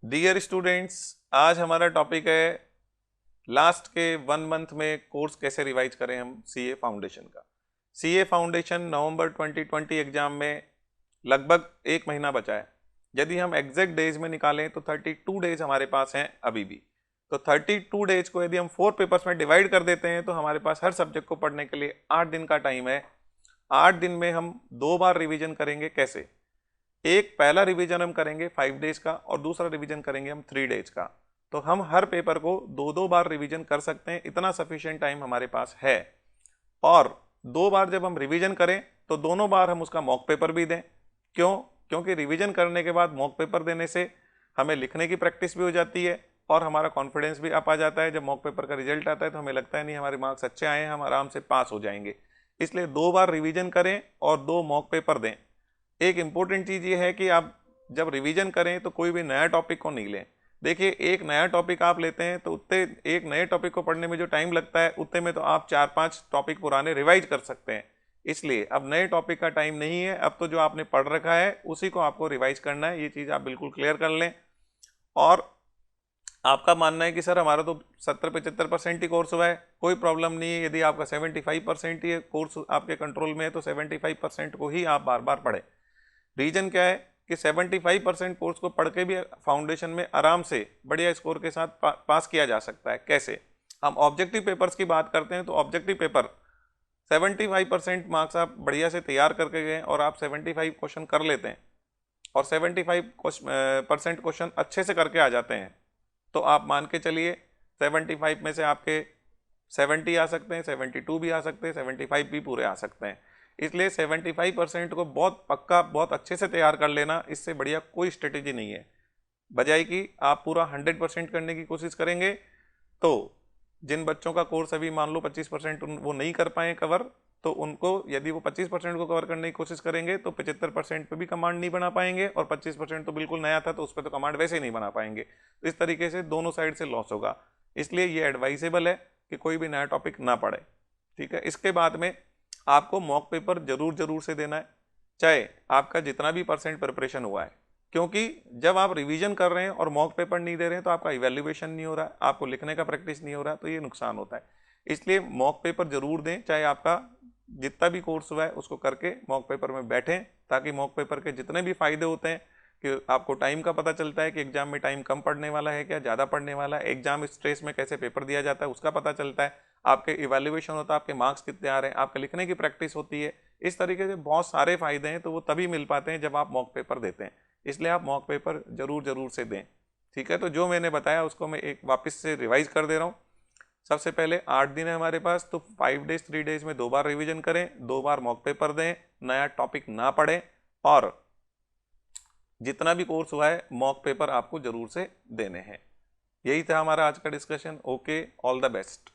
Dear students, आज हमारा topic है लास्ट के 1 मंथ में कोर्स कैसे रिवाइज करें हम सीए फाउंडेशन का। सीए फाउंडेशन नवंबर 2020 एग्जाम में लगभग 1 महीना बचा है। यदि हम एग्जैक्ट डेज में निकालें तो 32 डेज हमारे पास हैं अभी भी। तो 32 डेज को यदि हम 4 पेपर्स में डिवाइड कर देते हैं तो हमारे पास हर सब्जेक्ट को पढ़ने के लिए 8 दिन का टाइम है। 8 दिन में हम 2 बार रिवीजन करेंगे। कैसे? एक पहला रिवीजन हम करेंगे 5 डेज का और दूसरा रिवीजन करेंगे हम 3 डेज का। तो हम हर पेपर को 2-2 बार रिवीजन कर सकते हैं, इतना सफिशिएंट टाइम हमारे पास है। और 2 बार जब हम रिवीजन करें तो दोनों बार हम उसका मॉक पेपर भी दें। क्यों? क्योंकि रिवीजन करने के बाद मॉक पेपर देने से हमें लिखने की प्रैक्टिस भी हो जाती है और हमारा कॉन्फिडेंस भी अप आ जाता है। जब मॉक पेपर का रिजल्ट आता है तो हमें लगता है नहीं, हमारे मार्क्स अच्छे आए हैं, हम आराम से पास हो जाएंगे। इसलिए 2 बार रिवीजन करें और 2 मॉक पेपर दें। एक इंपॉर्टेंट चीज ये है कि आप जब रिवीजन करें तो कोई भी नया टॉपिक को नहीं लें। देखिए, एक नया टॉपिक आप लेते हैं तो उतने एक नए टॉपिक को पढ़ने में जो टाइम लगता है उतने में तो आप 4-5 टॉपिक पुराने रिवाइज कर सकते हैं। इसलिए अब नए टॉपिक का टाइम नहीं है, अब तो जो आपने पढ़ रखा है उसी को आपको रिवाइज करना है। ये चीज आप बिल्कुल क्लियर कर लें। और आपका मानना है कि सर हमारा तो 70-75% ही कोर्स हुआ है, कोई प्रॉब्लम नहीं है। यदि आपका 75% ही कोर्स आपके कंट्रोल में है तो 75% को ही आप बार बार पढ़ें। रीजन क्या है कि 75% कोर्स को पढ़ के भी फाउंडेशन में आराम से बढ़िया स्कोर के साथ पास किया जा सकता है। कैसे? हम ऑब्जेक्टिव पेपर्स की बात करते हैं तो ऑब्जेक्टिव पेपर 75% मार्क्स आप बढ़िया से तैयार करके गए और आप 75 क्वेश्चन कर लेते हैं और 75% क्वेश्चन अच्छे से करके आ जाते हैं, तो आप मान के चलिए 75 में से आपके 70 आ सकते हैं, 72 भी आ सकते हैं, 75 भी पूरे आ सकते हैं। इसलिए 75% को बहुत पक्का, बहुत अच्छे से तैयार कर लेना, इससे बढ़िया कोई स्ट्रेटेजी नहीं है। बजाय कि आप पूरा 100% करने की कोशिश करेंगे तो जिन बच्चों का कोर्स अभी मान लो 25% वो नहीं कर पाए कवर, तो उनको यदि वो 25% को कवर करने की कोशिश करेंगे तो 75% पे भी कमांड नहीं बना पाएंगे और 25% तो बिल्कुल नया था तो उस पर तो कमांड वैसे ही नहीं बना पाएंगे। तो इस तरीके से दोनों साइड से लॉस होगा। इसलिए ये एडवाइजेबल है कि कोई भी नया टॉपिक ना पढ़े। ठीक है। इसके बाद में आपको मॉक पेपर जरूर से देना है, चाहे आपका जितना भी परसेंट प्रिपरेशन हुआ है। क्योंकि जब आप रिवीजन कर रहे हैं और मॉक पेपर नहीं दे रहे हैं तो आपका इवैल्यूएशन नहीं हो रहा है, आपको लिखने का प्रैक्टिस नहीं हो रहा है, तो ये नुकसान होता है। इसलिए मॉक पेपर जरूर दें, चाहे आपका जितना भी कोर्स हुआ है उसको करके मॉक पेपर में बैठें, ताकि मॉक पेपर के जितने भी फायदे होते हैं कि आपको टाइम का पता चलता है कि एग्जाम में टाइम कम पड़ने वाला है क्या ज़्यादा पड़ने वाला है, एग्जाम स्ट्रेस में कैसे पेपर दिया जाता है उसका पता चलता है, आपके इवैल्यूएशन होता है, आपके मार्क्स कितने आ रहे हैं, आपके लिखने की प्रैक्टिस होती है। इस तरीके से बहुत सारे फायदे हैं, तो वो तभी मिल पाते हैं जब आप मॉक पेपर देते हैं। इसलिए आप मॉक पेपर जरूर से दें। ठीक है। तो जो मैंने बताया उसको मैं एक वापस से रिवाइज कर दे रहा हूँ। सबसे पहले 8 दिन है हमारे पास, तो 5 डेज 3 डेज में 2 बार रिवीजन करें, 2 बार मॉक पेपर दें, नया टॉपिक ना पढ़ें और जितना भी कोर्स हुआ है मॉक पेपर आपको जरूर से देने हैं। यही था हमारा आज का discussion. Okay, all the best.